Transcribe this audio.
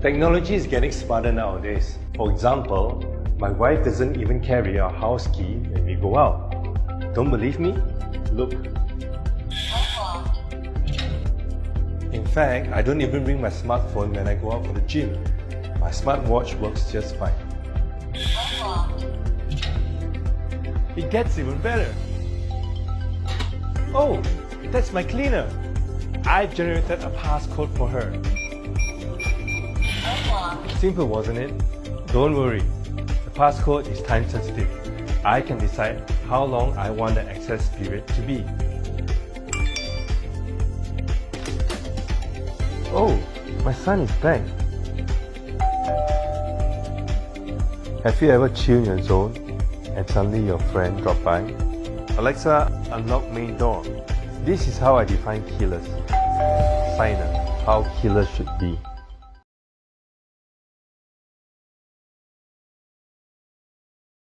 Technology is getting smarter nowadays. For example, my wife doesn't even carry our house key when we go out. Don't believe me? Look. In fact, I don't even bring my smartphone when I go out for the gym. My smartwatch works just fine. It gets even better. Oh, that's my cleaner. I've generated a passcode for her. Simple, wasn't it? Don't worry. The passcode is time sensitive. I can decide how long I want the access period to be. Oh, my son is back. Have you ever chilled in your zone and suddenly your friend dropped by? Alexa, unlock main door. This is how I define killers. Sciener, how killers should be.